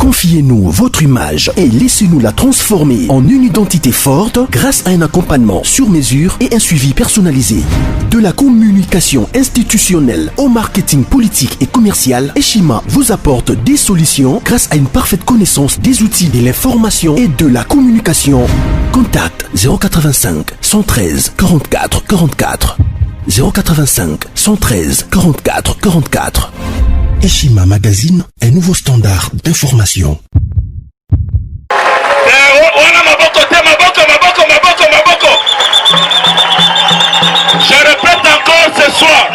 Confiez-nous votre image et laissez-nous la transformer en une identité forte grâce à un accompagnement sur mesure et un suivi personnalisé. De la communication institutionnelle au marketing politique et commercial, Eshima vous apporte des solutions grâce à une parfaite connaissance des outils de l'information et de la communication. Contact 085 113 44 44 085 113 44 44. Eshima Magazine, un nouveau standard d'information. Je répète encore ce soir,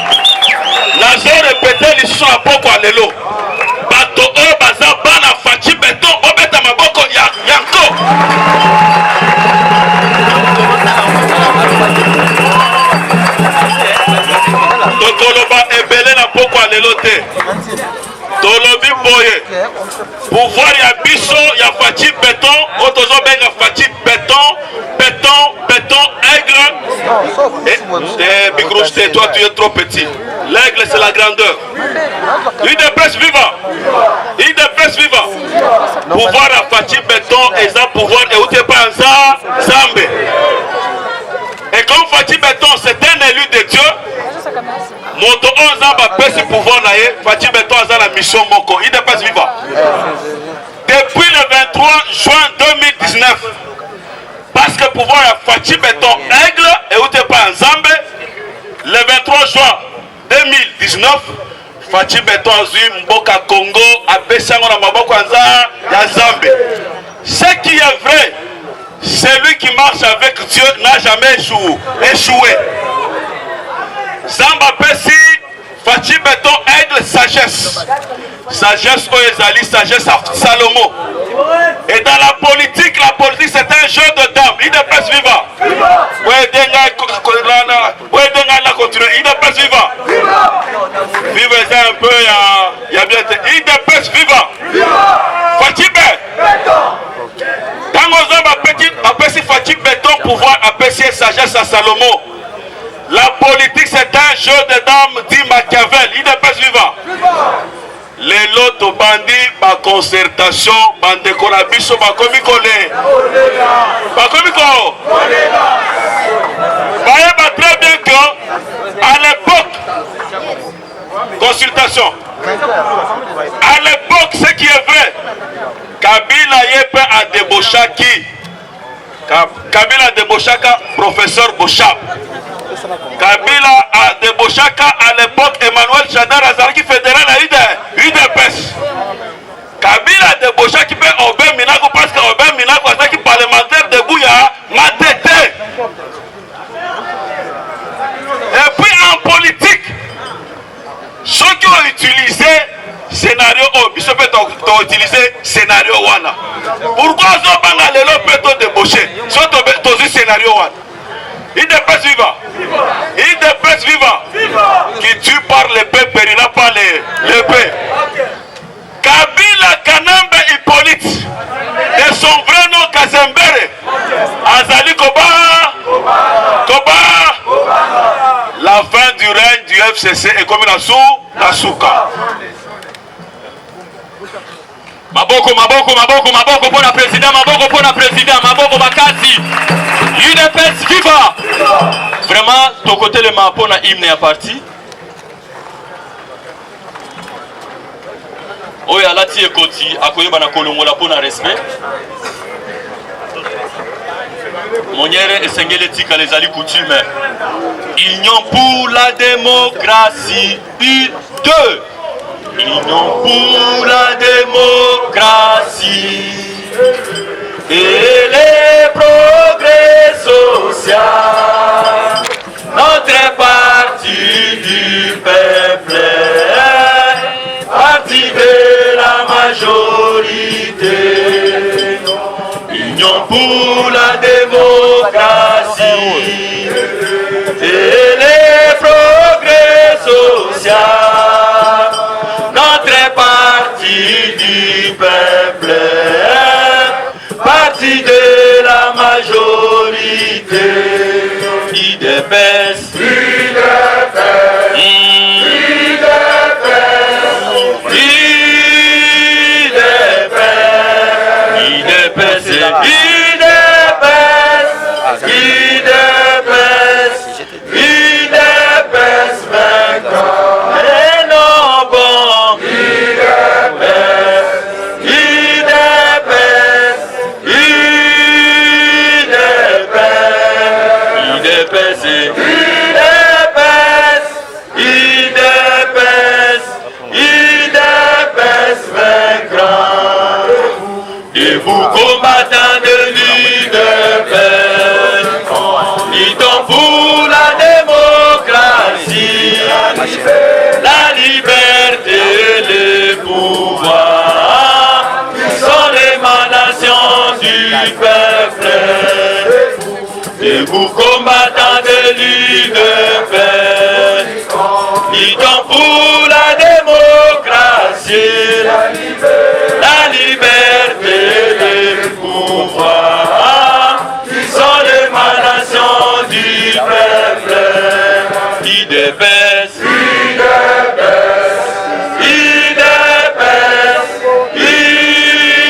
la zone répétée l'issue à Boko Alelo. Bato E Baza Bana Fachi Beton, Obeta Maboko Yanko. Tokoloba Ebele na Boko Alelo te. Tolobi Boye. Pouvoir ya biso ya Fachi Beton, Otozo Benga Fachi Beton, béton, aigle. Bigrouche, toi tu es trop petit. L'aigle c'est la grandeur. UDPS viva. UDPS viva. Pouvoir à Fachi Beton et ça pouvoir et où t'es pas en Zambé. Et comme Fachi Beton c'est un élu de Dieu, Moto 11 ans va passer pouvoir naïe, Fachi Beton a la mission Moko. UDPS viva. Depuis le 23 juin 2019, parce que pouvoir à Fachi Beton aigle et où t'es pas en Zambé, le 23 juin 2019, Fachi Beton Azui Mboka Congo a Bessango na Maboko Anza ya Zambé. Ce qui est vrai, celui qui marche avec Dieu n'a jamais échoué. Zamba Pessi, Fachi Beton aigle sagesse. Sagesse Oezali, sagesse Salomon. Et dans la politique c'est un jeu de dames. Il ne passe viva. Il ne passe viva. Vive un peu, il y a bien. Il ne passe viva. Fatibé. Quand on a apprécié Fatibé Béton, pouvoir apprécier sagesse à Salomon. La politique c'est un jeu de dames, dit Machiavel. Il ne passe viva. Les lots bandits, ma concertation, bandeko na biso, ma komikole. Ma komiko. Voyez très bien que, à l'époque, consultation. À l'époque, ce qui est vrai, Kabila Yepe a débauché qui? Kabila a débauché professeur Bochab. Kabila a débauché à l'époque Emmanuel Chadar Azarki fédéral à UDPS. Kabila a débauché qui fait Obé Minago parce que Obé Minago a qui parlementaire de Bouya m'a tété. Et puis en politique, ceux qui ont utilisé scénario O, ils ont utilisé scénario Wana. Pourquoi ils ont pas le peut débauché? Ils ont utilisé scénario Wana. Il dépasse vivant. Il dépasse vivant. Qui tue par l'épée, périra par l'épée. Kabila Kanambe Hippolyte, de son vrai nom Kazembere, Azali Koba. La fin du règne du FCC est comme la Souka. Maboko pour la président, Maboko Bakati. UDPS viva. Vraiment, ton côté le Mapo na hymne est parti. Oya lati ekoti akoyeba na kolongola pona respect. Moniere esengele tika les ali coutumes. Union pour la démocratie. 2. Union pour la démocratie et les progrès sociaux. Notre parti du peuple, parti de la majorité. Union pour la démocratie et les progrès sociaux. Notre parti du peuple, parti de la majorité. UDPS, UDPS, UDPS. Combattants de l'UDPS, luttons pour la démocratie, la liberté et le pouvoir, sont l'émanation du peuple. Debout combattants de l'UDPS, luttons pour la démocratie, la liberté. Qui sont l'émanation du peuple. UDPS, UDPS, UDPS, UDPS,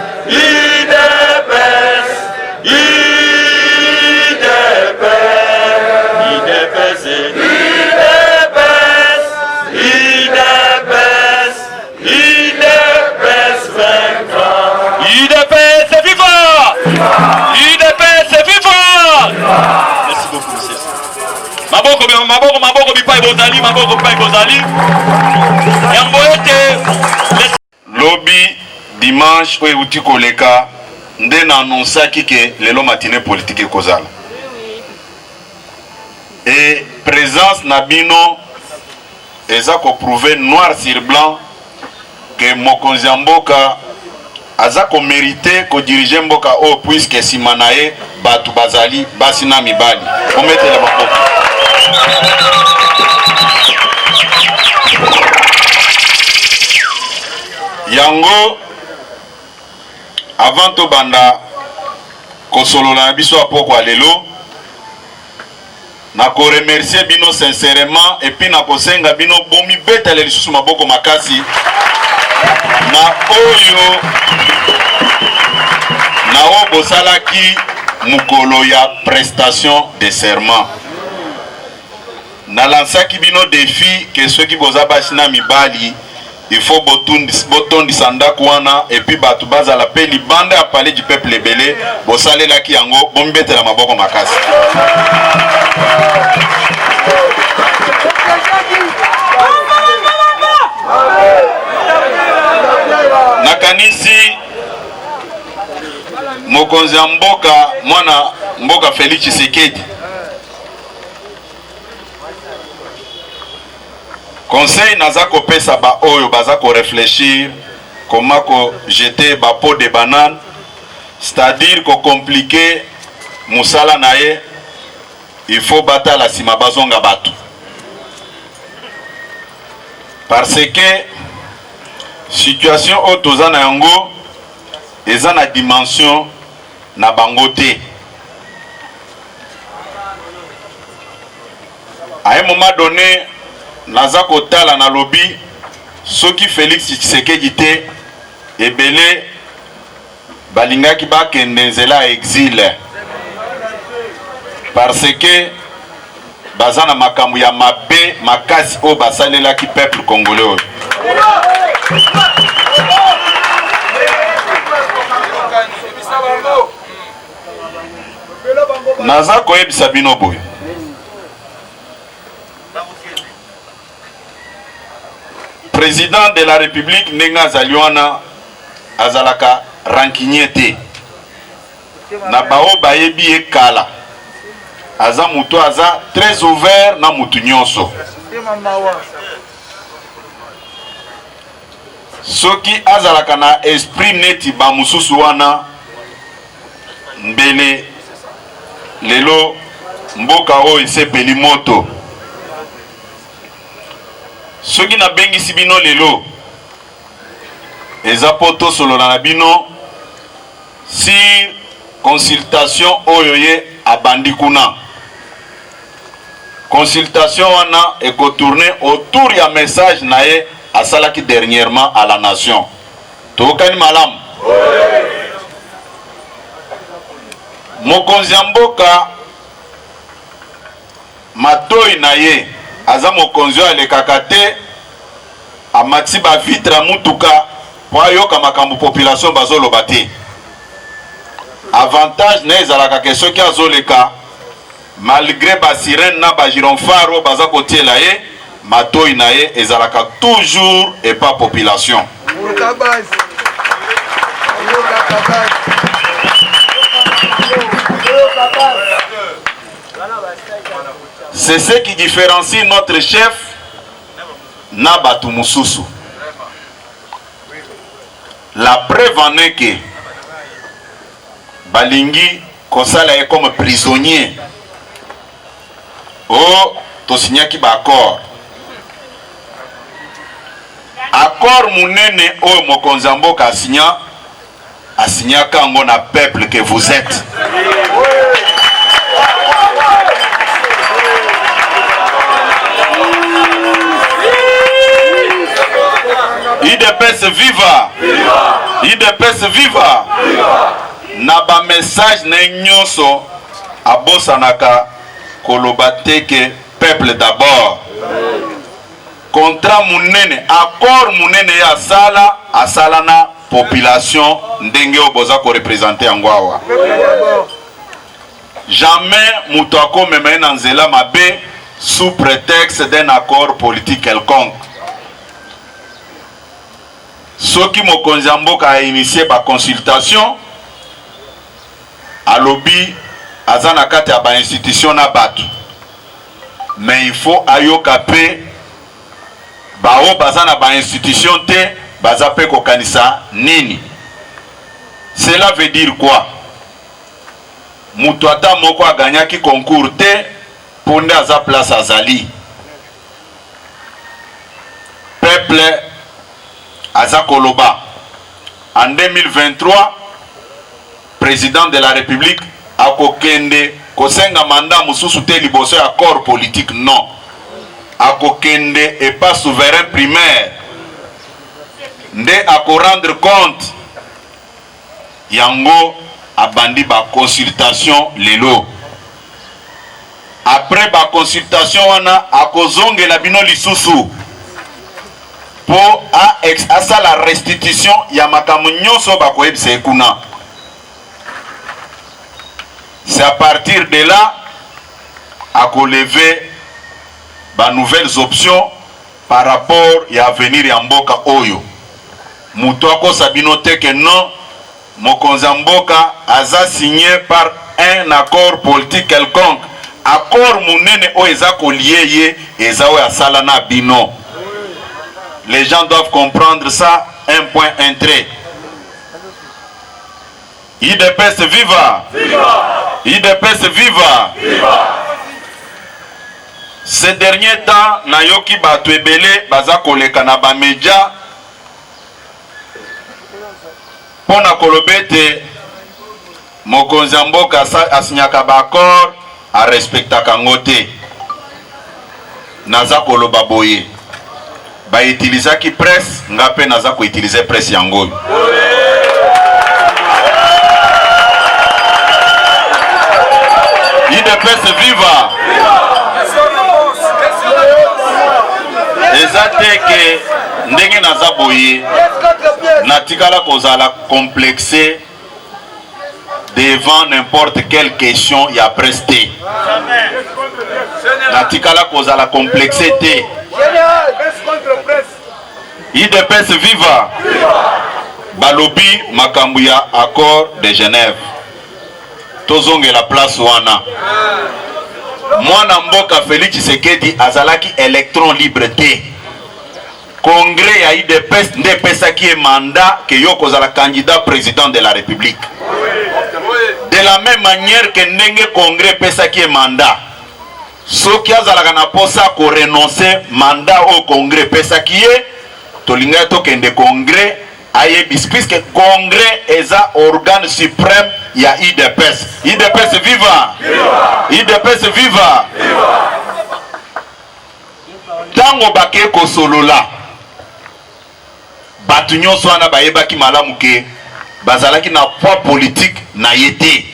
UDPS, UDPS, UDPS, vaincra. UDPS. Lobby dimanche où euti koleka nde na annonçaki que lelo matinée politique kozala et présence na bino eza ko prouver noir sur blanc que mokonzi ya mboka aza ko mériter ko diriger mboka o puisque simana ye batu bazali basi na mibali ometela maboko. Yango avant to banda kosolola na biso apoko lelo na ko remercier bino sincèrement et puis na kosenga bino bomi betale lisusu maboko makasi na oyo na o bosalaki mukolo ya prestation de serment na lansaki bino défi que ceux qui boza basina mibali il faut botondisa ndako wana et puis batu bazala pe libanda ya palais du peuple ebele bosalelaki yango bombetela maboko makasi. Nakanisi mokonzi ya mboka mwana mboka Félix Tshisekedi conseil naza ko pesa ba oyo baza ko réfléchir comment ko jeter ba pot de banane, c'est-à-dire ko compliquer musala nae, il faut battre la sima bazonga batu parce que situation o tozana yango eza na dimension na bangote. À un moment donné naza kotala na lobby soki Félix Tshisekedi te ebele balingaki bakende nzela exil parce que baza na makambo ya mabe makasi o basalelaki peuple congolais. Naza koyebisa bino boye président de la République Nenga Zaliwana azalaka rancunier na bao bayebi ekala aza muto aza très ouvert na mutu nyonso soki azalaka na esprit neti ba mususu wana mbele lelo mboka o esepeli moto soki na bengisi bino lelo eza poto solo na bino si consultation oyoye abandikuna. Consultation wana eko tourner autour ya message nae asalaki dernièrement à la nation. Tokani malam. Mokonzi ya mboka matoi naye aza mokonzi alekaka te amati ba vitre mutuka po ayoka makambo population bazoloba te. Avantage na ezalaka ke soki azoleka malgré ba sirène na ba gironfaro baza kotiela ye matoi na ye ezalaka toujours et pas population. C'est ce qui différencie notre chef na batu mususu. La preuve en est que balingi kosala ye comme prisonnier. Oh, to signaki ba accord. Accord munene o mokonzi ya mboka asignaka ngo na peuple que vous êtes. IDPS viva! IDPS viva! Na ba message na nyonso abosanaka koloba te ke peuple d'abord. Contrat munene, accord munene ya asala na population ndenge oboza ko représenter angwawa. Jamais mutu akomema na nzela mabe sous prétexte d'un accord politique quelconque. Soki mokonzi ya mboka a initié ba consultation alobi azana kati ya ba institution na batu, mais il faut ayoka pe bao bazana ba institution te baza pe kokanisa nini. Cela veut dire quoi? Mutu ata moko aganyaki concours te ponde aza place azali. Peuple aza koloba. En 2023, président de la République a kokende kosenga mandat mususu te liboso ya corps politique, non. A kokende et pas souverain primaire. Nde a ko rendre compte yango abandi ba consultation lelo. Après ba consultation wana a kozonge la bino lisusu pour à la restitution ya makambo nyonso bakoyebisa ekuna. C'est à partir de là à lever ba nouvelles options par rapport à l'avenir ya mboka oyo. Mutu akosabino te que non, mokonzi ya mboka aza signé par un accord politique quelconque. Accord munene o eza kolie ye eza o asala na bino. Les gens doivent comprendre ça, un point, un trait. IDPS viva! Viva! IDPS viva! Viva! Ces derniers temps, nayoki batu ebele baza koleka na ba media pona kolobete mokonzi ya mboka asinyaka ba accord a respectaka ngote. Naza koloba boye. Ba utilizaki presse ngape naza ko utiliser presse yango. IDPS viva! Ezate ke ndenge naza boye natikala kozala complexé devant n'importe quelle question ya presse te. Natikala kozala complexé te. IDPS viva! Balobi makambu ya accord de Genève. Tozonge la place wana. Mwana mboka Félix Tshisekedi azalaki électron libre te. Congrès ya IDPS nde pesaki e mandat que yo kozala candidat président de la République. De la même manière que ndenge congrès pesaki e mandat. Soki azalaka na posa ko renoncer mandat au congrès pesaki ye, tolinga tokende congrès ayebis puisque congrès est un organe suprême ya IDPS. IDPS viva! IDPS viva! Tango bake ko solola batu nyonso wana bayebaki malamu ke bazalaki na poids politique na yete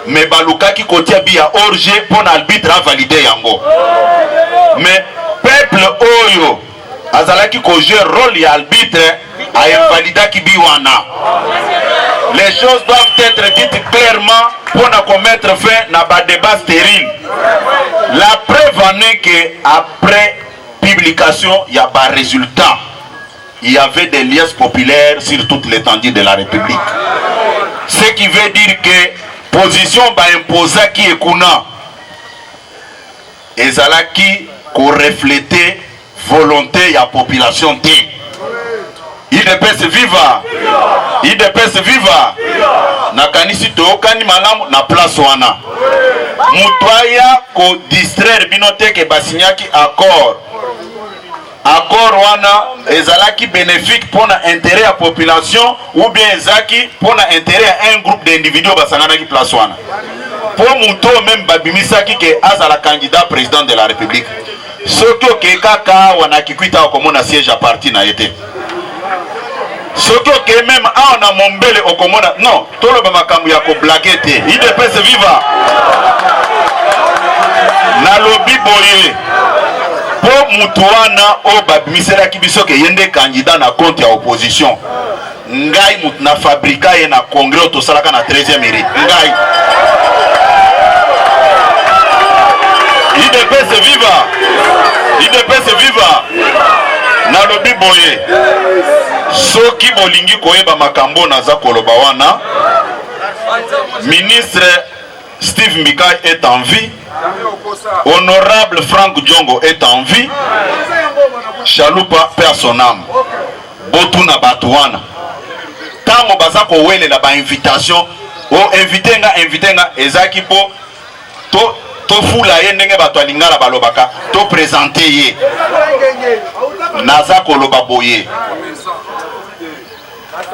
mais balukaki kotia biya orge pour l'arbitre a validé yango mais peuple oyo azalaki ko jouer rôle ya arbitre a invalidaki biwana. Les choses doivent être dites clairement pour ne commettre fin na ba débat stérile. La preuve en est que après publication il y a pas résultat. Il y avait des liesses populaires sur toute l'étendue de la République. Ce qui veut dire que position ba imposa qui est kuna ezalaki ko refléter volonté ya population T. IDPS viva! IDPS viva! Na kanisi tookani malamu na place wana. Mutuaya ko distraire binote ke basinyaki accord. Accord wana ezalaki bénéfique pour na intérêt à population ou bien ezaki pour na intérêt à un groupe d'individus basanganaki place wana. Pour muto même babimisaki ke azala candidat président de la République. Soki okeka wana kikwita okomona siège à parti na été. Soki oke même aona mombele okomona non toloba makambo ya ko blaguer te. IDPS viva. Na lobi boye po mutuana o babimisela kibiso ke yende candidat na compte ya opposition. Ngai mutu na fabrika ye na congrès to salaka na 13e mairie. Ngai IDPS viva. IDPS viva. Na lobi boye soki bolingi koyeba makambo naza koloba wana ministre Steve Mika est en vie, honorable Franck Diongo est en vie, Chaloupa perd son âme. Botuna batuana tango baza kowelela ba invitation o invitenga ezaki po to fula ye ndenge bato alingala balobaka to présenter ye naza koloba boye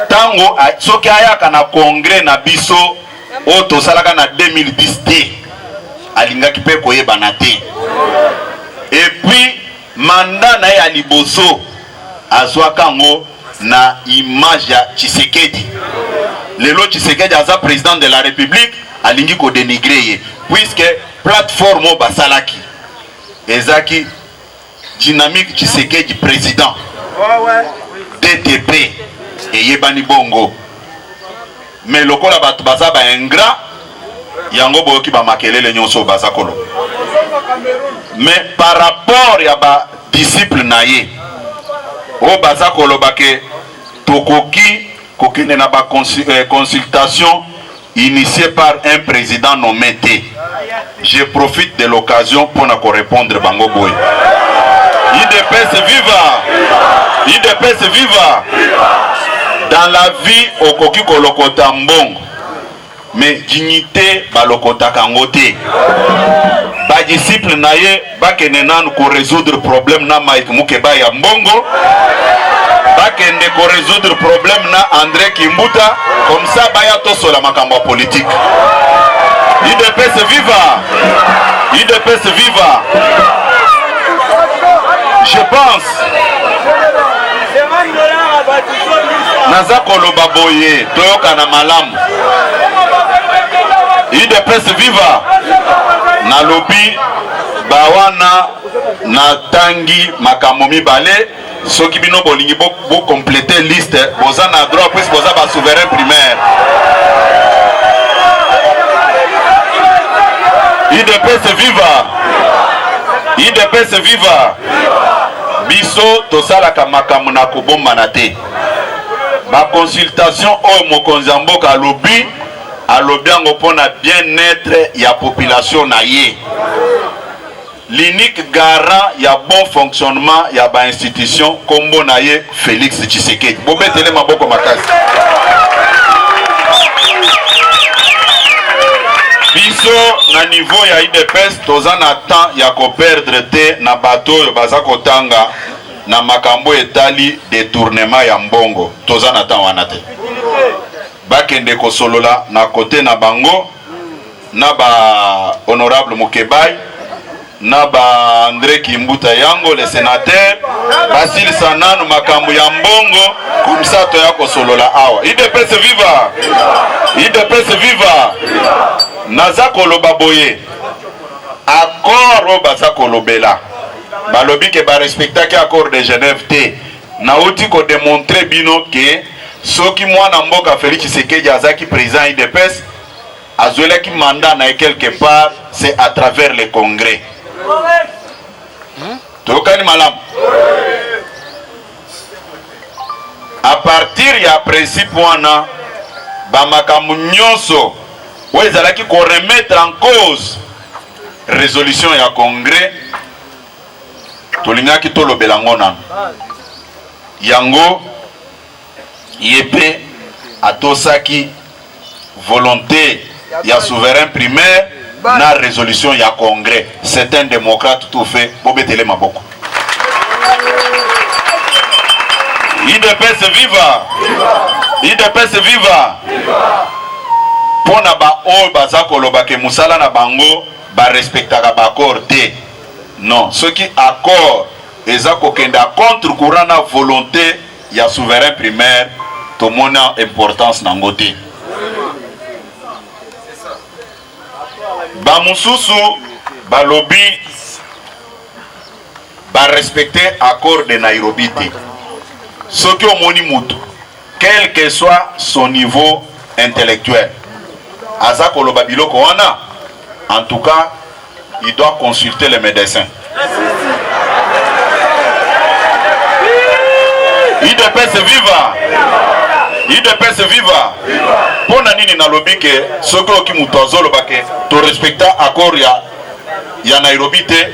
tango soki ayaka na congrès na biso o tosalaka na 2010 te alingaki pe koyebana te et puis mandat na ye ya liboso azwaka ngo na image ya Tshisekedi. Lelo Tshisekedi aza président de la République alingi ko dénigrer ye puisque plateforme basalaki ezaki dynamique Tshisekedi président DTP et yebani bongo mais lokola batu baza ba ingrat yango boyoki ba makelele nyonso baza kolo mais par rapport ya ba disciple na ye o baza kolo bake tokoki kokene na ba consultation initiée par un président nommé T. Je profite de l'occasion pour nous répondre bango boy. IDPS viva! IDPS viva! Dans la vie, au koki kolokota mbongo. Mais dignité balokota kangote. Ba disciple naye bakene nanu ko résoudre problème na Mike Mukeba ya mbongo. Bakende ko résoudre problème na André Kimbuta. Comme ça baya to sola makambo politique. IDPS viva! IDPS viva! Je pense naza koloba boye toyoka na malamu IDPS viva na lobi bawana na tangi makambo mibale soki bino bolingi bo compléter liste boza na droit puisque boza ba souverain primaire. IDPS viva! IDPS viva! Biso tosalaka makambo na kobomba na te. Ba consultation o mokonzi mboka alobi yango pona bien-être ya population na ye. L'unique garant ya bon fonctionnement ya ba institution kombo na ye Félix Tshisekedi. Bobetele maboko makasi. Biso na niveau ya IDPS toza na temps ya ko perdre te na bato yo baza kotanga na makambo etali détournement ya mbongo toza na temps wana te bakende kosolola na côté na bango na ba honorable Mukebai na ba André Kimbuta yango le sénateur Basil Sananu makambo ya mbongo kumsa to ya kosolola awa IDPS viva IDPS viva naza koloba boye accord baza kolobela balobi ke ba respectaki accord de Genève te na uti ko démontrer bino ke soki mwana mboka Félix Tshisekedi azaki président IDPS azwelaki mandat na quelque part c'est à travers le congrès tokani malam à partir ya principe wana ba makambo nyonso wezalaki ko remettre en cause résolution ya congrès tolingaki tolobela ngona yango yepe atosaki volonté ya souverain primaire na résolution ya congrès. C'est un démocrate tout fait bobetele maboko IDPS viva IDPS viva pona ba o baza koloba ke musala na bango ba respectaka ba accord te non ce qui accord eza kokenda contre courant na volonté ya souverain primaire to mona importance nango te ba mususu ba lobby ba respecter accord de Nairobi te ce qui omoni mutu quel que soit son niveau intellectuel aza koloba biloko wana en tout cas il doit consulter les médecins IDPS viva IDPS viva pona nini na lobby ke soki oki mutu azoloba ke to respecter accord ya Nairobi te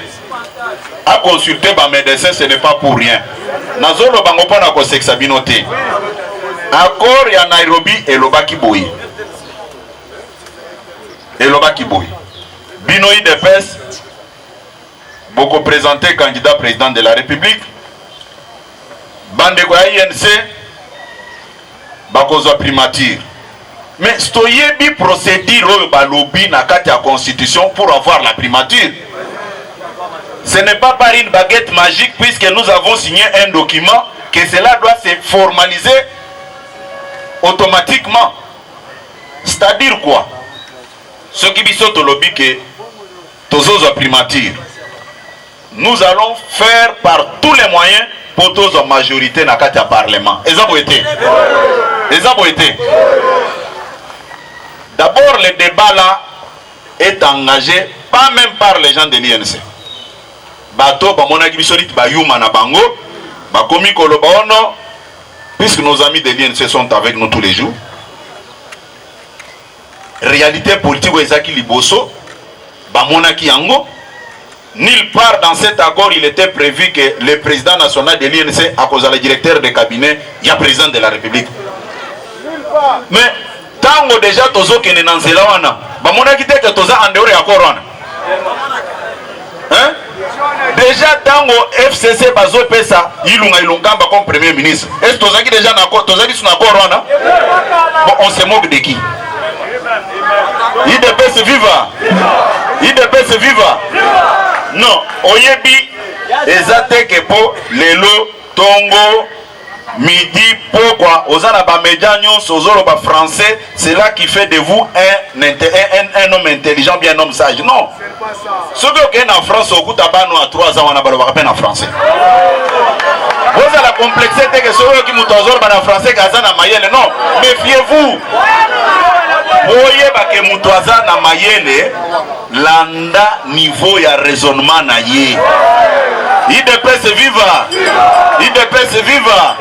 a consulter ba médecin ce n'est pas pour rien nazoloba ngo pona ko sexa bino te accord ya Nairobi elobaki boye bino IDPS boko présenter candidat président de la République bande ko ya INC bakozwa primature mais stoyebi procédure oyo balobi na kati ya constitution pour avoir la primature. Ce n'est pas par une baguette magique puisque nous avons signé un document que cela doit se formaliser automatiquement. C'est-à-dire quoi? Ce qui biso tolobi que tozozo primature, nous allons faire par tous les moyens pour tous en majorité na kati ya parlement. D'abord le débat là est engagé pas même par les gens de l'INC. Bato ba monaki bisolit ba yuma na bango ba komi koloba ono puisque nos amis de l'INC sont avec nous tous les jours. Réalité politique ezaki liboso ba monaki yango. Nulle part dans cet accord il était prévu que le président national de l'INC à cause le directeur de cabinet il y a président de la République. Mais tango déjà tozo kene na nzela wana ba monaki te que toza en dehors ya accord wana. Hein? Déjà tango FCC bazo pesa ilunga ilungamba comme premier ministre. Est-ce que tozaki déjà na accord tozaki sur accord wana? Bon, on se moque de qui? IDPS viva. IDPS viva. Non, oyebi ezate que po lelo tongo midi pourquoi ozana ba média nyonso ozolo ba français, c'est là qui fait de vous un homme intelligent, bien un homme sage. Non. Ce que est en France au coup tabano à 3 ans on a balova peine en français. Vous avez la complexité que ce qui moutozor ba en français kazana mayele non, méfiez-vous. Oye ba ke mutoza na mayele landa niveau ya raisonnement na ye. IDPS viva. IDPS viva.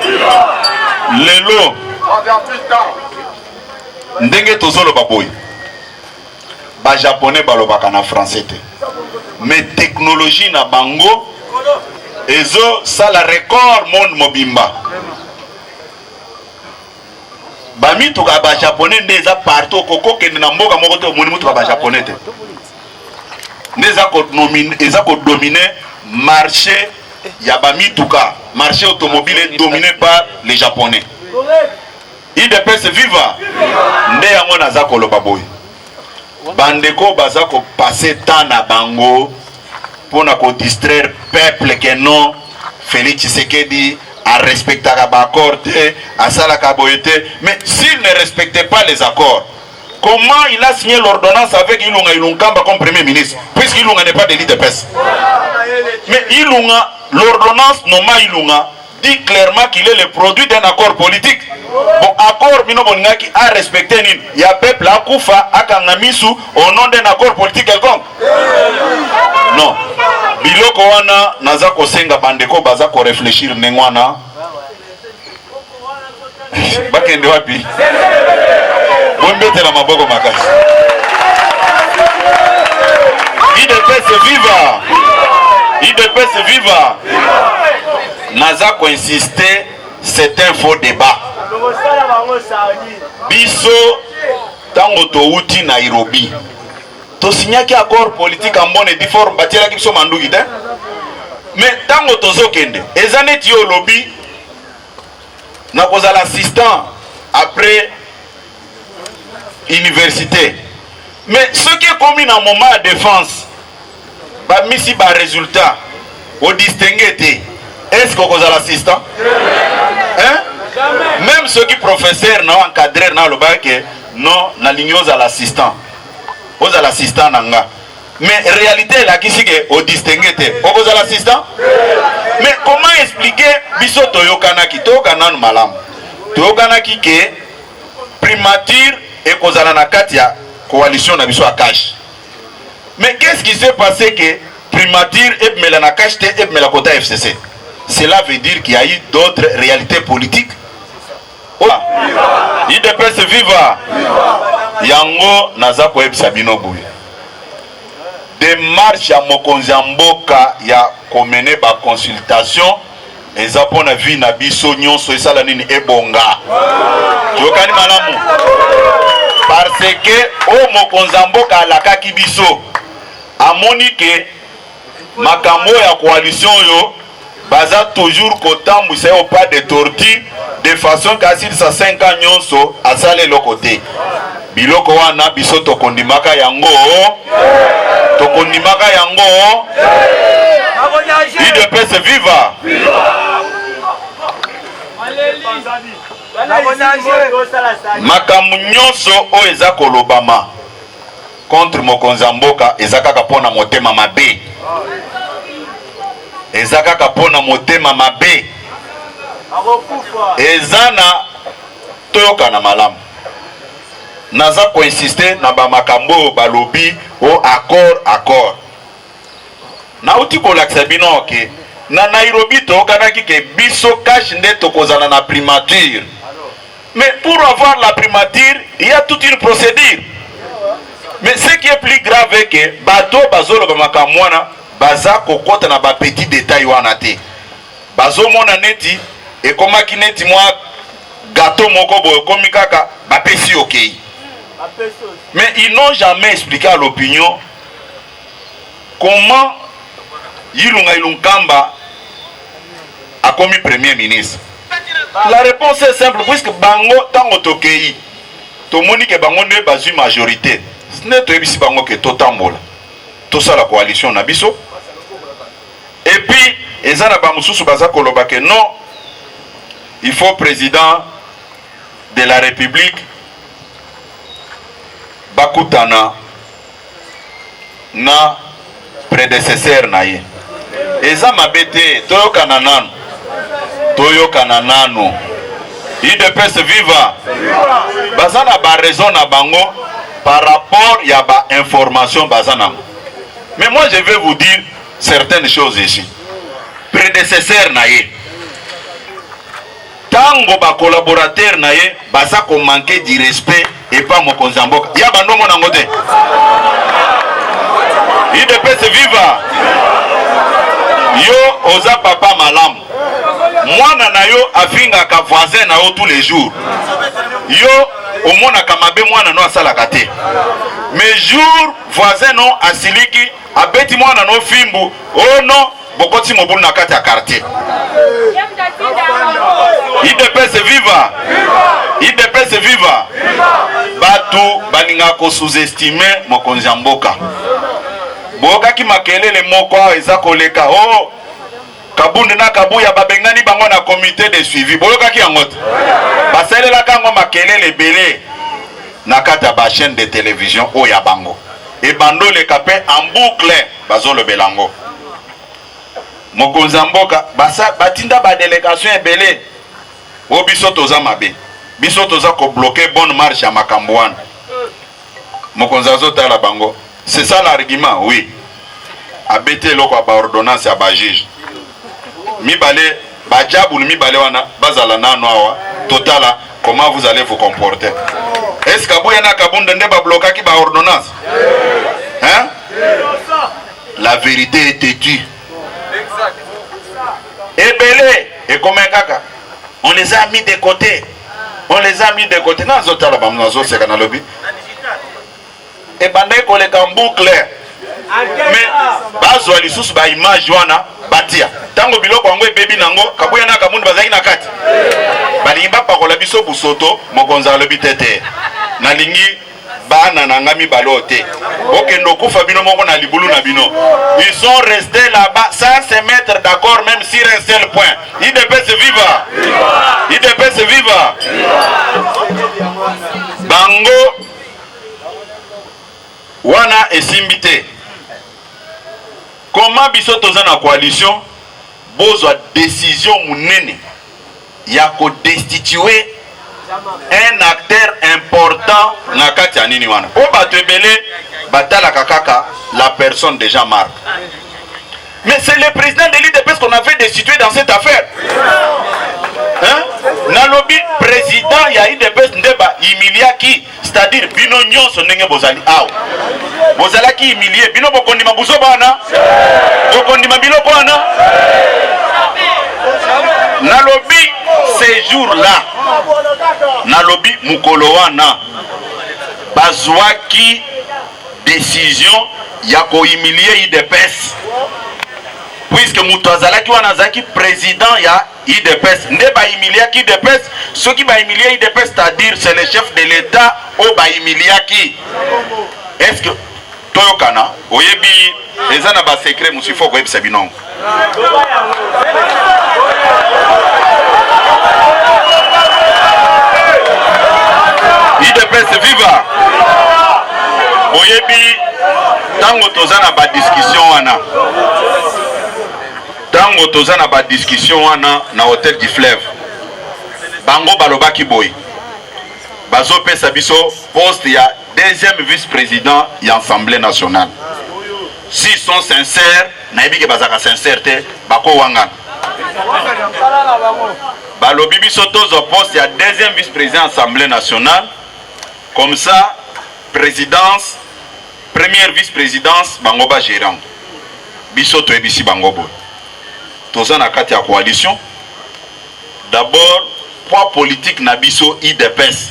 Lelo ndenge tozolo baboy ba japonais balobaka na français te mais technologie na bango ezo sala record monde mobimba bami to ba japonais ndeza partout koko kende na mboka moko te omoni mutu ba japonais te ndeza ko dominer marché Yabamituka, marché automobile est dominé par les Japonais. IDPS viva. Nde yango naza koloba boy. Bandeko baza ko passer temps na bango pour na ko distraire peuple que non Félix Tshisekedi a respecté l'accord, a salaka boyete. Mais s'il ne respectait pas les accords, comment il a signé l'ordonnance avec Ilunga Ilunkamba comme premier ministre, puisqu'Ilunga n'est pas de l'IDPS? Mais Ilunga, l'ordonnance Noma Ilunga dit clairement qu'il est le produit d'un accord politique. Bon, accord Minoboningaki a respecté Nin. Il y a peuple à Koufa, à Kangamisu, au nom d'un accord politique quelconque. Non. Biloko wana nazako senga bandeko bazako réfléchir nengwana. Bakende wapi? Bombete la maboko makasi. IDPS viva. IDPS viva. Nazako insister, c'est un faux débat. Biso tango touti Nairobi. To signaki accord politique en bonne et due forme batiela ki biso manduki te. Mais tango tozo kende, ezaneti yo lobby na kozala assistant après université. Mais ce qui est commis dans moment de défense, ba misi ba résultat, au distingué te. Est-ce que kozala assistant? Hein? Même ceux qui professeurs na encadré na le bac non na ligne aux l'assistant. Aux l'assistant nanga. Mais réalité là qui c'est que au distingué te. Aux l'assistant? Mais comment expliquer biso toyokana ki toyokana malam. Toyokana ki ke primature et kozala na katia coalition na biso akash. Mais qu'est-ce qui s'est passé que primature et melana kash te et melakota FCC? Cela veut dire qu'il y a eu d'autres réalités politiques. IDPS viva. Yango nazako ebisabino buye. Démarche ya mokonzi mboka ya komene ba consultation ezapo na vie na biso nyonso esala nini ebonga. Yokani malamu. Parce que o mokonzi mboka alakaki biso amoni ke makambo ya coalition yo baza toujours kotambwisa yo pas de tortue de façon qu'asile sa 5 ans nyonso asale le côté biloko wana biso tokondimaka yango IDPS viva. Makambo nyonso o eza kolobama contre mokonzi mboka eza kaka pona motema mabe. Ezaka kapona motema mabe. Ezana toyoka na malamu. Naza ko insister na ba makambo balobi o accord. Na uti ko laksa bino ke na Nairobi tokana ki ke biso cash nde tokozana na primature. Mais pour avoir la primature, il y a toute une procédure. Mais ce qui est plus grave est que bato bazolo ba makamwana baza kokota na ba petit détail wana te. Bazo mona neti e koma ki neti mwa gâteau moko boyo komi kaka ba pesi okay. Mais ils n'ont jamais expliqué à l'opinion comment Ilunga Ilunkamba a commis premier ministre. La réponse est simple, puisque bango tango tokei to moni ke bango ne bazu majorité. Ce n'est pas ici bango que totambola. Tout ça la coalition na biso. Et puis ezana ba mususu baza koloba ke non, il faut président de la République bakutana na prédécesseur na ye. Eza mabete toyokana nanu. IDPS viva. Bazana ba raison na bango par rapport ya ba information bazana. Mais moi je vais vous dire certaines choses ici. Prédécesseur na ye. Tango ba collaborateur na ye baza ko manquer du respect et pas mon konzamboka. Ya bando mona ngote. IDPS viva. Yo oza papa malamu. Mwana na yo afinga ka voisin na yo tous les jours. Yo omona kamabe mwana no asala kate. Mais jour voisin no asiliki abeti mwana no fimbu. Oh non, bokoti mobulu na kati ya quartier. IDPS viva. IDPS viva. Batu baninga ko sous-estimer mokonzi ya mboka. Boka ki makelele moko eza koleka. Oh, Kabunde na Kabuya babengani bango na comité de suivi. Boka ki yangote. Baselela kango makelele belé na kati ya ba chaîne de télévision o ya bango. Et bando le capé en boucle bazo le belango. Mokonzi ya mboka basa batinda ba délégation ebelé. O biso toza mabe. Biso toza ko bloquer bonne marche ya makambo wana. Mokonzi azotala bango. C'est ça l'argument, oui. Abete loko ba ordonnance ya ba juge. Mibale bajabu mibale wana bazala nano awa totala comment vous allez vous comporter. Est-ce que Kabouya na Kabunde nde ba bloquer ba ordonnance? Hein? La vérité est têtue. Exact. Et belé et comme kaka. On les a mis de côté. On les a mis de côté. Na zotala ba mnazo seka na lobby. Et bandé ko le kambu clair. Mais bazwa lisusu ba image wana batia. Tango biloko yango ebebi nango Kabouya na Kabunde bazaki na kati. Balimba pakola biso busoto mokonza lobi tete. Na lingi bana nangami balote. Okendo kufa bino moko na libulu na bino. Ils sont restés là-bas sans se mettre d'accord même sur un seul point. IDPS viva. IDPS viva. Bango wana esimbité. Comment biso toza na coalition bozwa décision munene ya ko destituer un acteur important na kati ya nini wana. O bato ebele batala kaka la personne de Jean-Marc. Mais c'est le président de l'IDPS qu'on avait destitué dans cette affaire. Hein? Na lobby président ya IDPS ndeba humiliaki, c'est-à-dire bino nyonso ndenge bozali aw. Bozala ki humilié bino bokondi mabuso bana. Bokondi mabiloko wana. Na lobby ces jours-là. Na lobby mukolo wana. Bazwaki décision ya ko humilier IDPS. Puisque Moutouazalaki Wanazaki président ya IDPS. Ne ba humiliaki IDPS. Ceux qui ba humilier IDPS, c'est-à-dire c'est le chef de l'État au ba humiliaki. Est-ce que Toyokana, oyebi, ezana ba secret musifo ko yebisa binon. IDPS viva. Oyebi, tango tozana ba discussion wana. Tango tozana ba discussion wana na hôtel du Fleuve. Bango balobaki boy. Bazo pesa biso poste ya deuxième vice-président et Assemblée nationale. S'ils sont sincères, naïbi bazaka sincérité, bako wangan. Balobi biso tozo poste ya deuxième vice-président Assemblée nationale. Comme ça, présidence, première vice-présidence, bango ba gérant. Biso to ebisi bango boy. Toza na kati ya coalition. D'abord, poids politique na biso IDPS.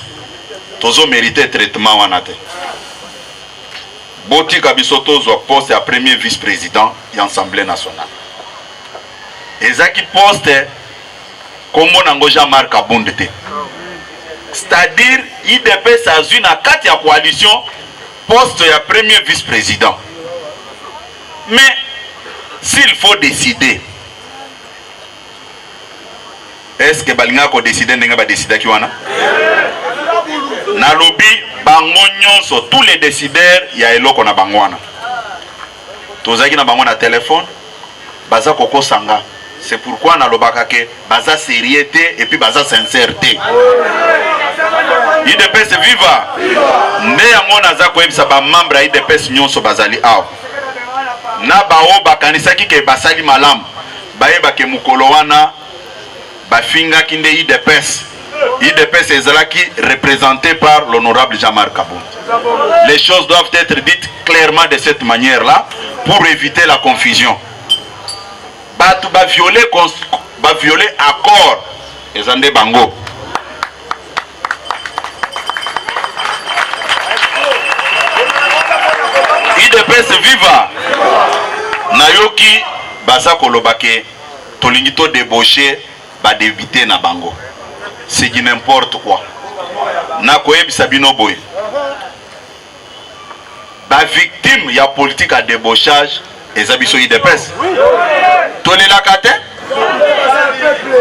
Tozo mérité traitement wanate. Boti kabiso tozo poste ya premier vice-président et Assemblée nationale. Ezaki poste kombo nango Jean-Marc Kabunde te. C'est-à-dire IDPS azui na kati ya coalition poste ya premier vice-président. Mais s'il faut décider, est-ce que balinga ko décider ndenge ba décider ki wana? Na lobby bango nyonso tous les décideurs ya eloko na bango wana. Tozaki na bango na téléphone, baza koko sanga. C'est pourquoi na lobaka ke baza sérieuxté et puis baza sincérité. IDPS viva. Ne yango naza ko ebisa ba membre IDPS nyonso bazali aw. Na bao bakanisaki ke basali malamu. Bayeba ke mukolo wana bafinga kinde IDPS. IDPS ezalaki représenté par l'honorable Jean-Marc Kabunde. Les choses doivent être dites clairement de cette manière-là pour éviter la confusion. Batu ba violer accord ezande bango. IDPS viva. Nayoki baza koloba ke tolingi to débaucher ba député na bango. C'est du n'importe quoi. Na koyebisa bino boy. Ba victime ya politique à débauchage eza biso IDPS. Tolelaka te?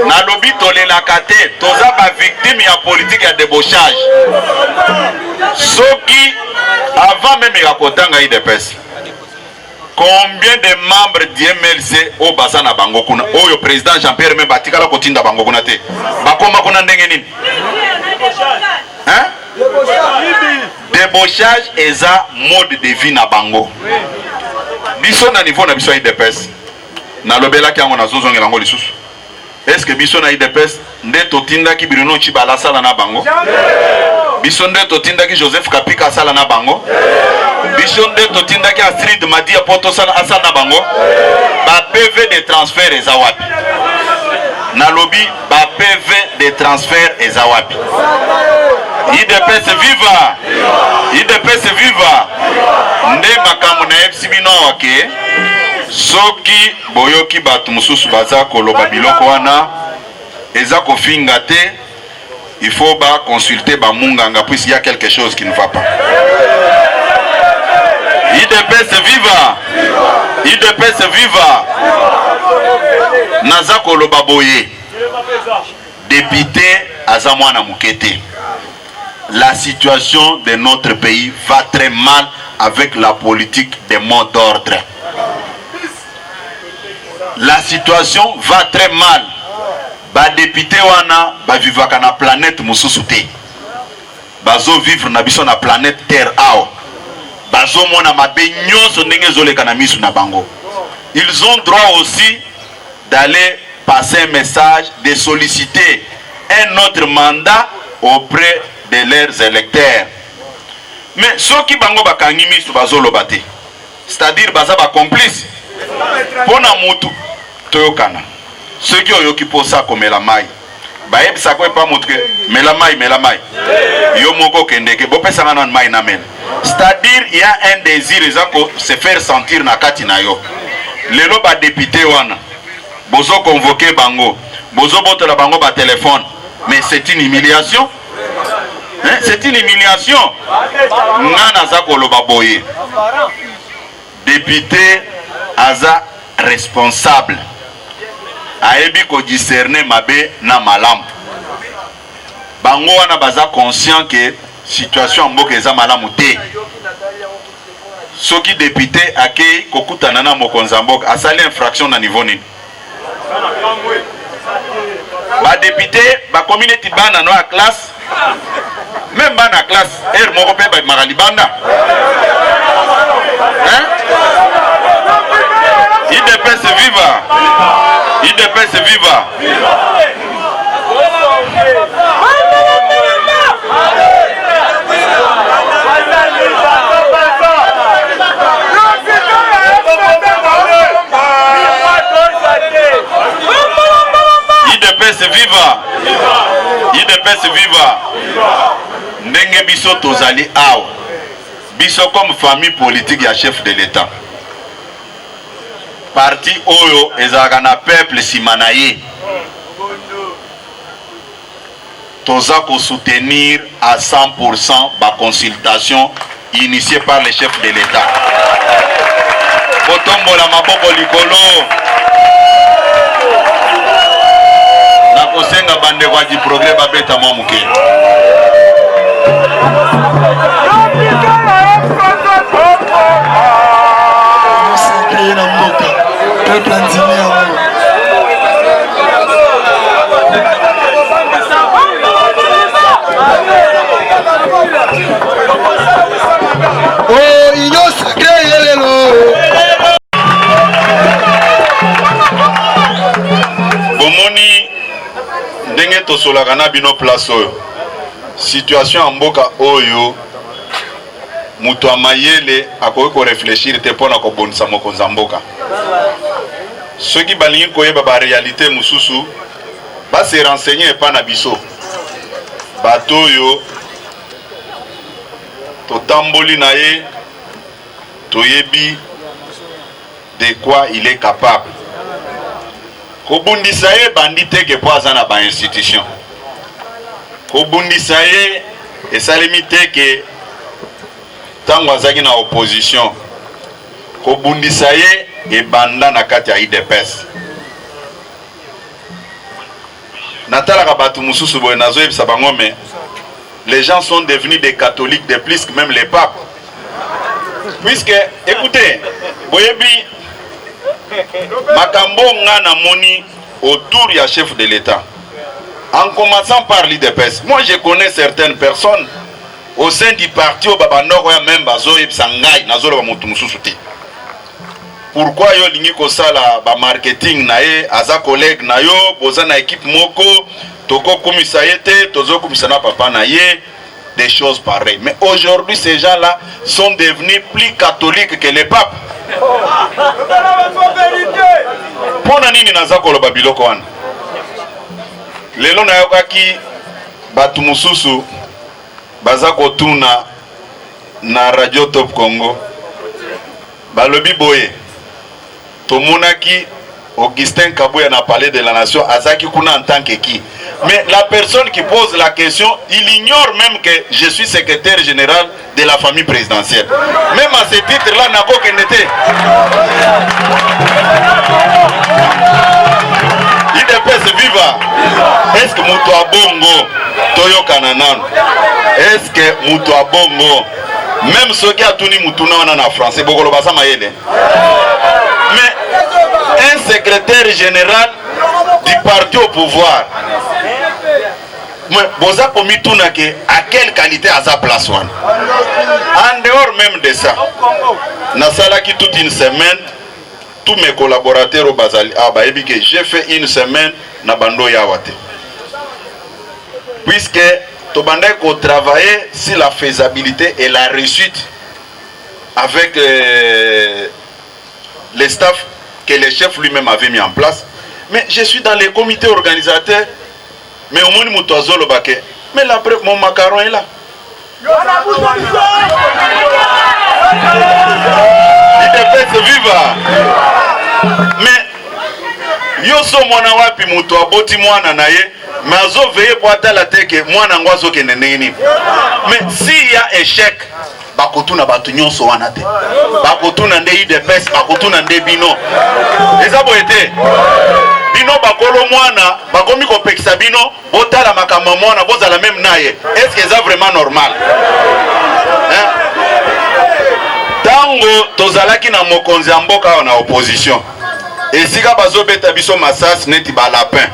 Na lobi tolelaka te, toza ba victime ya politique ya débauchage. Soki avant même ya kotanga IDPS. Combien de membres d'MLC au baza na bango kuna? Oyo président Jean-Pierre me batikala kotinda bango kuna te. Bakoma kuna ndenge nini? Hein? Débauchage eza mode de vie na bango. Biso na niveau na biso IDPS. Na lobela ki yango na zozongela ngo lisusu. Est-ce que biso na IDPS nde totinda ki Bruno Chibala sala na bango? Biso nde totinda ki Joseph Kapika sala na bango? Biso nde totinda ki Astrid Madia Poto sala na bango? Ba PV de transfert eza wapi? Na lobby ba PV de transfert eza wapi? IDPS viva! IDPS viva! Nde makambo na FCB no wake soki boyoki batu mususu baza koloba biloko wana eza kofinga te, il faut ba consulter ba munganga puisqu'il y a quelque chose qui ne va pas. IDPS viva! IDPS viva! Naza koloba boye député aza mwana mukete. La situation de notre pays va très mal avec la politique des mots d'ordre. La situation va très mal. Ba député wana ba vivaka na planète mususu te. Bazo vivre na biso na planète Terre ao. Bazo mona mabe nyonso ndenge zoleka na misu na bango. Ils ont droit aussi d'aller passer un message, de solliciter un autre mandat auprès de leurs électeurs. Mais ceux qui bango bakangi misu bazoloba te. C'est-à-dire baza ba complice. Pona mutu toyokana. Ceux qui oyoki posa komela mai. Ba yebisa ko pa mutu mela mai. Yo moko kendeke bo pesa na mai na men. C'est-à-dire il y a un désir ezako se faire sentir na kati na yo. Lelo ba député wana. Bozo convoquer bango. Bozo botola bango ba téléphone. Mais c'est une humiliation. Hein? C'est une humiliation. Ngana za koloba boye. Député aza responsable. Aebi ko discerner mabe na malamu. Bango wana baza conscient que situation mboka eza malamu te. Soki député akei kokutana na mokonza mboka asali infraction na niveau nini? Ba député ba communauté bana no a classe. Même bana classe er moko pe ba magalibanda. Hein? IDPS viva! IDPS viva! IDPS viva! IDPS viva! Ndenge biso tozali awa. Biso comme famille politique ya chef de l'État. Parti Oyo ezalaka na peuple simanaye. Toza ko soutenir à 100% la consultation initiée par le chef de l'État. Kotombola maboko likolo. Na kosenga bande kwa di progrès babeta mwa muke. Oh, il y a sacré bomoni ndenge tosolaka na bino place oyo. Situation en mboka oyo mutu amayele akoki ko réfléchir te pona ko bonisa mokonza mboka. Ceux qui balingi koyeba ba réalité mususu ba se renseigner pa na biso. Bato yo totamboli na ye toyebi de quoi il est capable. kobundisa ye bandi te ke po aza na ba institution kobundisa ye esalemi te ke ntango azalaki na opposition kobundisa ye ebanda na kati ya IDPS natalaka bato mosusu boye nazoyebisa bango me les gens sont devenus des catholiques de plus que même les papes puisque écoutez boyebi makambo nga na moni autour ya chef de l'État en commençant par l'IDPS. Moi je connais certaines personnes au sein du parti au babandoko ya même bazoyebisa ngai nazoloba motu mosusu te. Pourquoi yo lingi kosala ba marketing na ye aza collègue na yo boza na équipe moko toko komisa yete tozo komisa na papa na ye des choses pareilles. Mais aujourd'hui ces gens-là sont devenus plus catholiques que les papes. Pona nini naza koloba biloko wana? Lelo na yokaki batu mususu baza kotuna na Radio Top Congo balobi boye tomonaki Augustin Kabouya na Palais de la Nation azaki kuna en tant que qui. Mais la personne qui pose la question, il ignore même que je suis secrétaire général de la famille présidentielle. Même à ce titre-là, nako kenete. IDPS viva. Est-ce que mutu abongo toyo kananano? Est-ce que mutu abongo même ceux qui a tuni mutu na français bokolo basa mayele? Mais un secrétaire général du parti au pouvoir, boza komituna ke à quelle qualité à sa place one. En dehors même de ça, na salaki toute une semaine, tous mes collaborateurs au Bazali abayebi que j'ai fait une semaine na bando yawate. Puisque to bandai ko travailler sur la faisabilité et la réussite avec les staffs que le chef lui-même avait mis en place. Mais je suis dans les comités organisateurs. Mais au moins, mais la preuve, mon macaron est là. IDPS viva. Mais yoso mwana wapi mutu aboti mwana na ye mais azo veye pour atala teke mwana ngwazo ke neneni. Mais s'il y a échec bakotuna batu nyonso wana te bakotuna nde IDPS bakotuna nde bino eza boyete bino bakolo mwana bakomi kopekisa bino botala makambo mwana bozala même naye. Est-ce que c'est vraiment normal? Tango tozalaki na mokonzi ya mboka na opposition esika bazobeta biso masas neti ba lapin.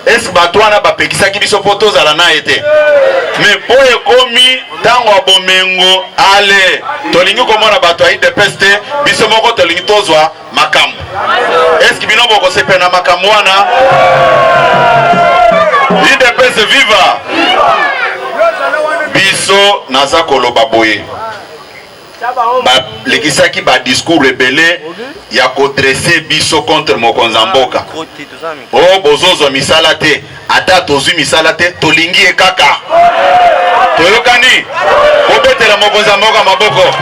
Est-ce que bato wana bapekisaki biso po tozala na ete? Mais po ekomi tango abomengo ale tolingi komona bato ya IDPS te biso moko tolingi tozwa makambo. Est-ce que bino boko sepena makambo wana? IDPS viva. Biso naza koloba boye lekisaki ba discours rebelle ya kodresser biso contre mokonzi mboka. Oh bozozo misala te ata tozwi misala te tolingi e kaka toyokani kobetela mokonzi mboka maboko.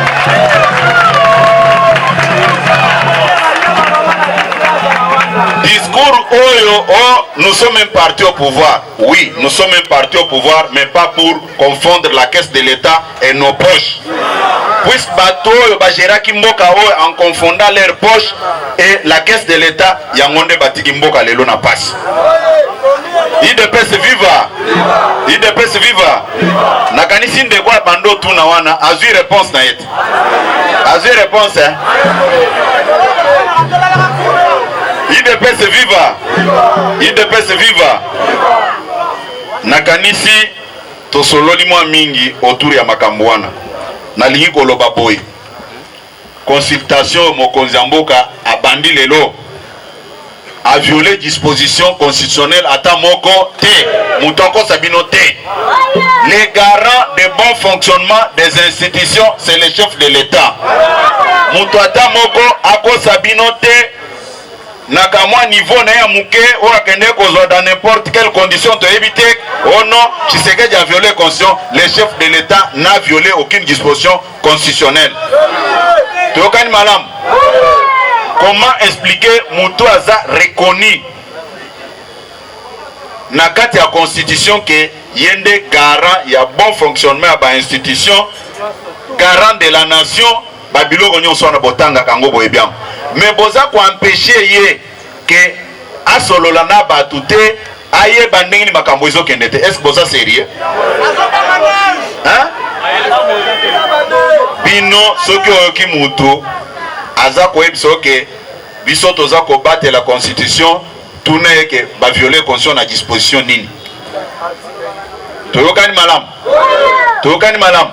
Discours oyo, oh, nous sommes un parti au pouvoir. Oui, nous sommes un parti au pouvoir, mais pas pour confondre la caisse de l'État et nos poches. Puisque bateau bajiraki mboka en confondant leurs poches et la caisse de l'État, yangonde batiki mboka lelo na passe. IDPS viva. IDPS viva. Nakanisi ndekwa bando tuna wana azui réponse na yete. Azui réponse hein. IDPS viva. IDPS viva. Nakanisi tosololi mwa mingi autour ya makambo wana. Nalingi koloba boy. Consultation mokonzi mboka abandi lelo a violé disposition constitutionnelle ata moko te mutoko sabino te. Les garants de bon fonctionnement des institutions c'est le chef de l'État. Mutata moko ako sabino te nakamwa niveau na ya muke o akende kozwa dans n'importe quelle condition to éviter. Oh non, Tshisekedi a violé constitution, le chef de l'État n'a violé aucune disposition constitutionnelle. Tokani malam. Comment expliquer Moutou Aza reconnu na kati ya constitution ke yende garant ya bon fonctionnement ya ba institution, garant de la nation, ba biloko nyonso na botanga kango boye bien. Mais boza ko empêcher ye ke asolola na batu te aye bandenge ni makambo ezokende te. Est-ce que boza sérieux? Hein? Bino soki oyoki mutu aza koyebisa ke biso toza kobatela la constitution tuna yeke ba violer constitution na disposition nini? Toyokani malamu? Toyokani malamu?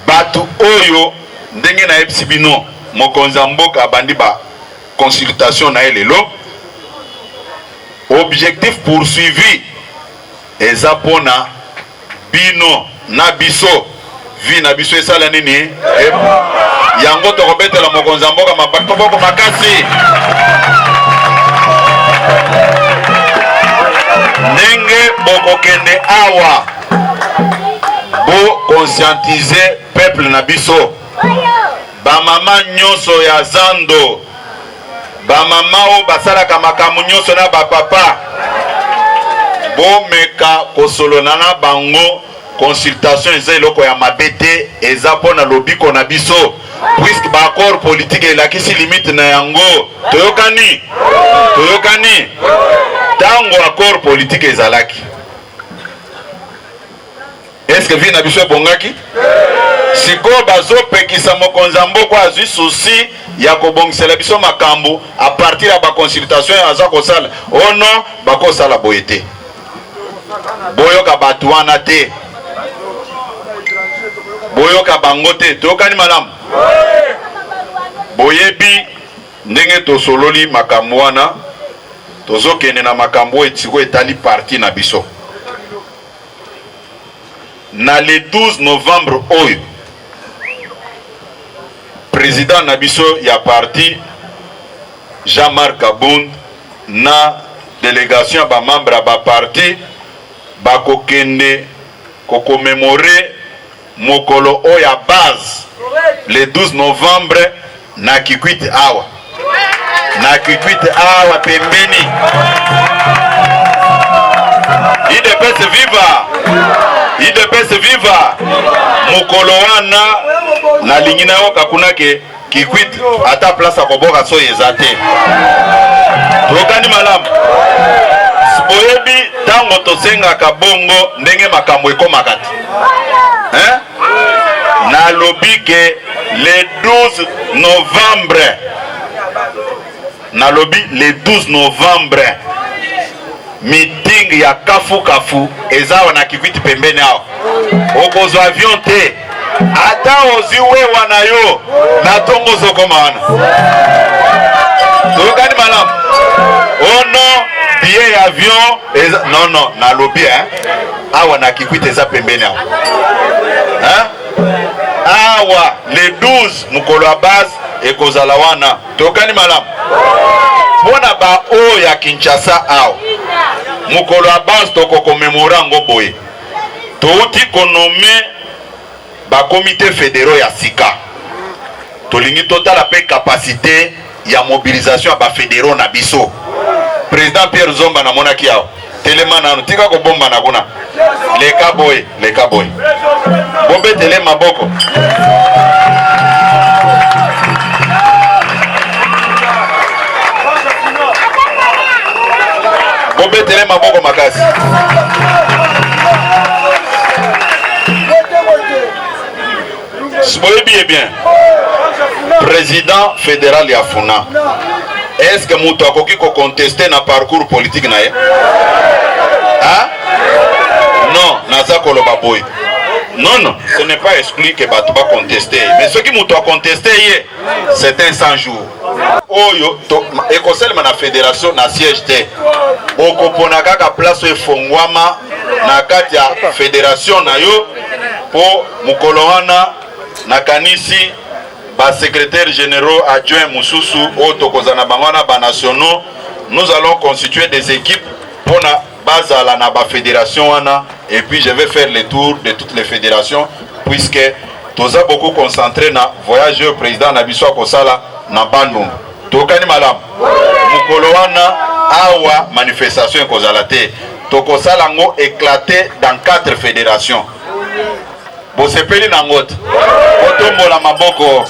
Batu oyo ndenge na yebisi bino mokonzi mboka abandi ba consultation na elelo, objectif poursuivi eza pona bino na biso vi na biso esala nini yango tokobetela mokonzi mboka maboko makasi ndenge bokokende awa bo conscientiser peuple na biso, ba mama nyonso ya zando, ba mama o basalaka makambo nyonso na ba papa bomeka kosolona na bango. Consultation eza eloko ya mabete eza pona lobiko na biso, puisque ba accord politique elakisi limite na yango. Toyokani tango accord politique ezalaki, est-ce que vi na biso ebongaki? Siko bazopekisa mokonzi mboka azwi souci ya kobongisela biso makambo a partir ya ba consultation aza kosala ono bakosala boye te, boyoka batu wana te, boyoka bango te. Tokani malamu? Boyebi ndenge tosololi makambo wana tozokende na makambo etiko etali parti na biso na le 12 novembre oyo président na biso ya parti Jean-Marc Abound na délégation ba membre ba parti bakokende kokomemore mokolo oya base le 12 novembre na Kikwit awa, na Kikwit awa pembeni. IDPS viva, IDPS viva. Mokolo wana na lingina yo kakuna ke Kikwit ata place akoboka so ezate. Tokani malamu? Boyebi tango tosenga kabongo ndenge makambo ekomakati. Hein? Na lobi ke le 12 novembre, na lobi le 12 novembre meeting ya kafu ezawa na Kikwit pembeni awa. Okozo avion te ata oziwe wana yo na tongo zokoma wana. Tokani malamu? Oh non, billet avion eza, non na lobi awa na Kikwit eza pembeni awa. Hein? Awa le 12 mukolo ya base ekozala wana. Tokani malamu? Pona ba o ya Kinshasa awa mukolo ya base toko komemora ngo boye. Touti konome ba comité fédéraux ya sika. Tolingi totala pe capacité ya mobilisation ya ba fédéraux na biso. Président Pierre Zomba na monaki awa. Telema nanu tika ko bomba na kuna. Leka boy. Bombe tele maboko. Bombe tele maboko makasi. Soyez bien. Président fédéral ya Funa. Est-ce que mutu akoki ko contester na parcours politique na ye? Hein? Non, naza koloba boy. Non, ce n'est pas exclu que batu ba contester. Mais ce qui mutu a contester ye, c'est un 100 jours. Oyo to ekosel na fédération na siège te. Okopona kaka place efongwama na kati ya fédération na yo po mukolo wana na kanisi ba secrétaire généraux adjoint Moussousou Otokozana Bangwana ba nationaux. Nous allons constituer des équipes pour la base à la fédération wana, et puis je vais faire le tour de toutes les fédérations puisque tous a beaucoup concentré na voyage au président Nabiso Kosala na Bandung. Tokani malam mukolo wana awa manifestation ekozala te tokosala yango éclaté dans 4 fédérations bosepeli nango te kotombola maboko.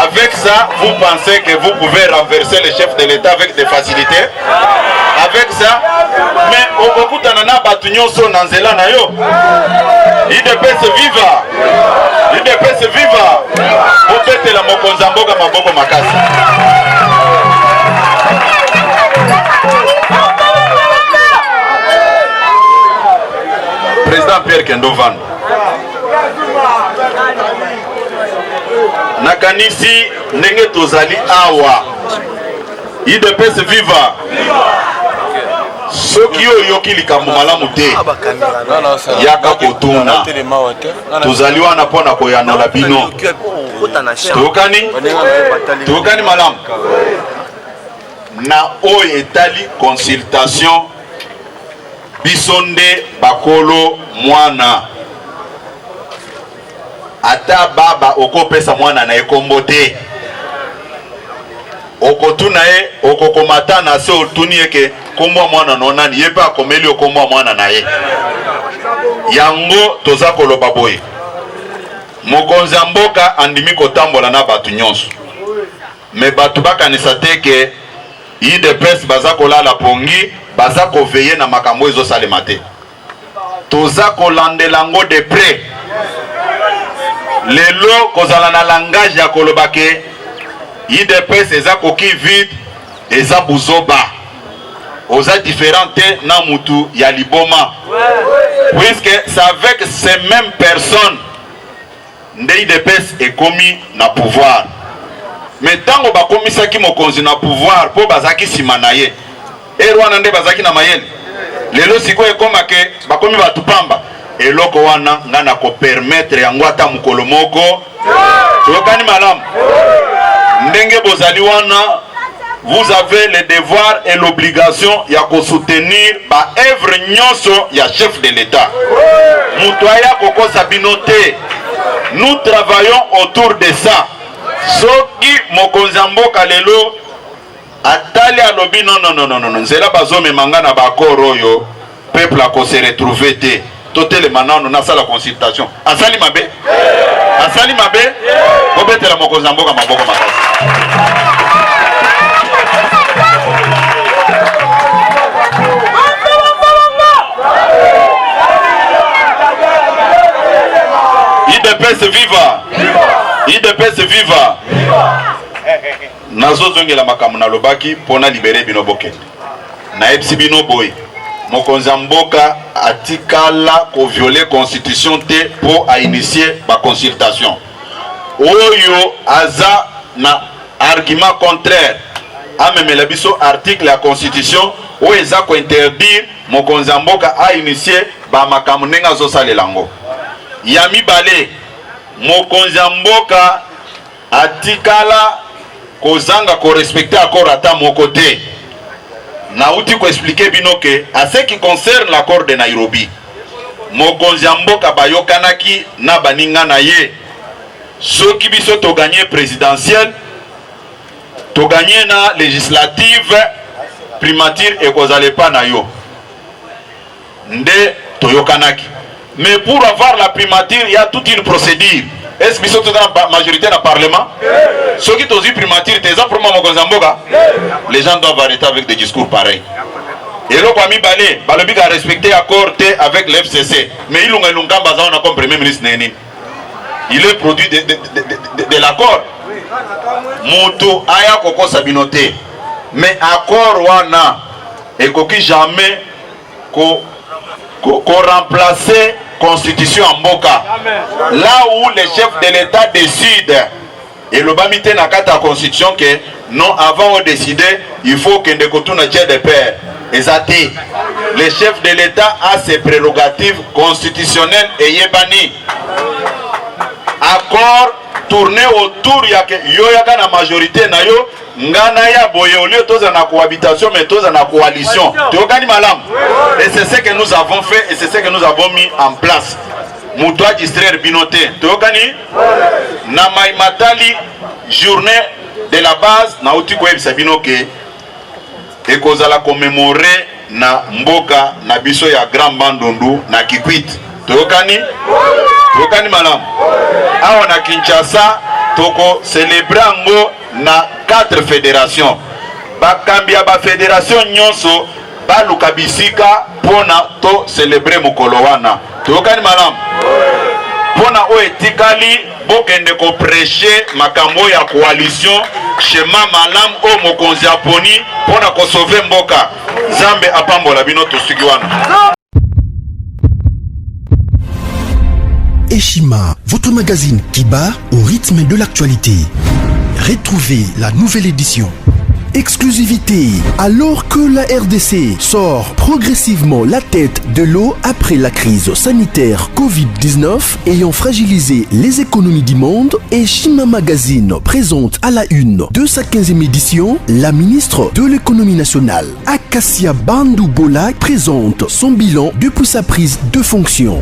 Avec ça, vous pensez que vous pouvez renverser le chef de l'État avec des facilités? Avec ça, mais au beaucoup d'anana batunyo son nanzela na yo. IDPS viva! IDPS viva! Vous faites la mokonzamboka maboko makasi. Président Pierre Kendovan. Nakanisi ndenge tozali awa IDPS viva soki oyoki likambo malamu te yaka kotuna tozali wana mpona koyanola bino tokani malamu na oyo etali consultation biso nde bakolo mwana ata baba okopesa mwana na ekombo te okotuna ye okokomata na se otuni eke kombo mwana nonani ye pe akomeli okombo mwana na ye yango toza koloba boye mokonzi ya mboka andimi kotambola na bato nyonso me bato bakanisa te ke IDPS baza kolala pongi baza koveye na makambo ezosalema te toza kolandela ngo de près. Lelo kozala na langage ya kolobake IDPS eza koki vide eza buzoba oza différente na mutu ya liboma puisque c'est avec ces mêmes personnes nde IDPS ekomi na pouvoir mais tango bakomisaki mokonzi na pouvoir po bazaki sima na ye erwana nde bazaki na mayele lelo siko ekomake bakomi batu pamba eloko wana ngana ko permettre yango ata mukolo moko tokani malamu ndenge bozali wana vous avez le devoir et l'obligation ya ko soutenir ba œuvre nyonso ya chef de l'État mutoya kokosa binote nous travaillons autour de ça soki mokonzi mboka lelo atali alobi non nzela bazome mangana ba koroyo peuple a ko se retrouver te totele manano na sala consultation asali mabe obetela mokonzi mboka maboko makasi IDPS viva IDPS viva nazo zongela makamu na lobaki pona libere bino bokende na epsi bino boy mokonzi mboka atikala ko violer constitution te po a initier ba consultation oyo aza na argument contraire amemela biso article ya constitution oyo eza ko interdire mokonzi mboka a initier ba makamu nenga zo salelango ya mibale mokonzi mboka atikala kozanga ko respecter accord ata moko te na uti ko expliquer bino que à ce qui concerne l'accord de Nairobi mokonzi mboka bayokanaki na baninga na ye soki biso to gagner présidentielle to gagner na législative primature et kozale pa na yo nde toyokanaki mais pour avoir la primature il y a toute une procédure. Est-ce que biso to na majorité na parlement soki tozi primature teza pour mokonzi mboka les gens doivent arrêter avec des discours pareils. Et le Kwami Balé, Balobi a respecté accord avec l'FCC. Mais il a comme premier ministre Néni. Il est produit de l'accord. Moutou aya koko sabinoté. Mais accord wana et koki jamais ko remplacer constitution en Mboka. Là où le chef de l'État décide et le bamité na kata constitution que non avant de décider il faut que de kotuna tient de père. Ezati, le chef de l'État a ses prérogatives constitutionnelles et yebani. Accord tourné autour ya que yoyaka na majorité na yo ngana ya boye au lieu toza na cohabitation mais toza na coalition. Tokani malam. Et c'est ce que nous avons fait et c'est ce que nous avons mis en place. Moutoa distraire binoté. Tokani na maimatali journée de la base nauti koyebisa bino ke ekozala commémorer na mboka na biso ya Grand Bandundu na Kikwit. Toyokani malamu. Awa na Kinshasa toko célébrer ngo na 4 fédérations. Bakambia ba fédération nyonso baluka bisika pona to célébrer mokolo wana. Toyokani malamu. Pona o etikali bokende ko prêcher makambo ya coalition Shema malam o mokonzi aponi pona ko sauver mboka. Zambe apambola bino tosuki wana. Eshima, votre magazine qui bat au rythme de l'actualité. Retrouvez la nouvelle édition. Exclusivité, alors que la RDC sort progressivement la tête de l'eau après la crise sanitaire Covid-19 ayant fragilisé les économies du monde, Eshima Magazine présente à la une de sa 15e édition la ministre de l'économie nationale, Acacia Bandou Bola, présente son bilan depuis sa prise de fonction.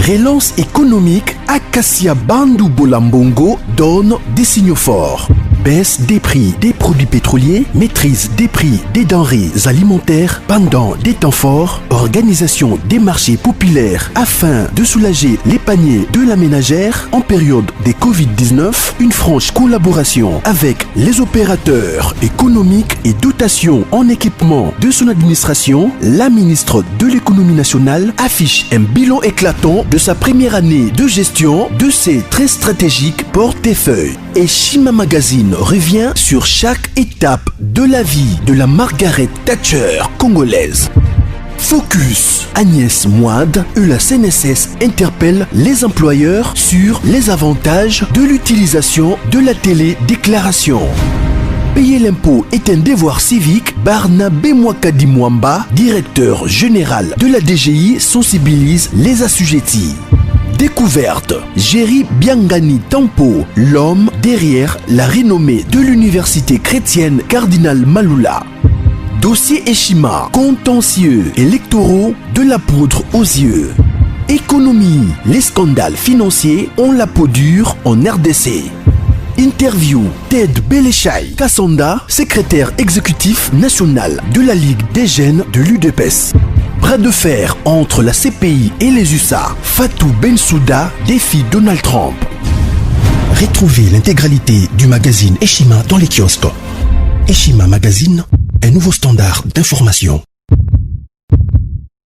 Relance économique, Acacia Bandou Bola Mbongo donne des signaux forts. Baisse des prix des produits pétroliers, maîtrise des prix des denrées alimentaires pendant des temps forts, organisation des marchés populaires afin de soulager les paniers de la ménagère en période de Covid-19, une franche collaboration avec les opérateurs économiques et dotation en équipement de son administration, la ministre de l'économie nationale affiche un bilan éclatant de sa première année de gestion de ses très stratégiques portefeuilles. Eshima Magazine revient sur chaque étape de la vie de la Margaret Thatcher congolaise. Focus, Agnès Moide et la CNSS interpellent les employeurs sur les avantages de l'utilisation de la télédéclaration. Payer l'impôt est un devoir civique. Barnabé Mwakadi Mwamba, directeur général de la DGI, sensibilise les assujettis. Découverte, Jerry Biangani Tampo, l'homme derrière la renommée de l'université chrétienne Cardinal Malula. Dossier Eshima, contentieux électoraux de la poudre aux yeux. Économie, les scandales financiers ont la peau dure en RDC. Interview, Ted Belechai Kassonda, secrétaire exécutif national de la Ligue des jeunes de l'UDPS. Bras de fer entre la CPI et les USA. Fatou Bensouda défie Donald Trump. Retrouvez l'intégralité du magazine Eshima dans les kiosques. Eshima Magazine, un nouveau standard d'information.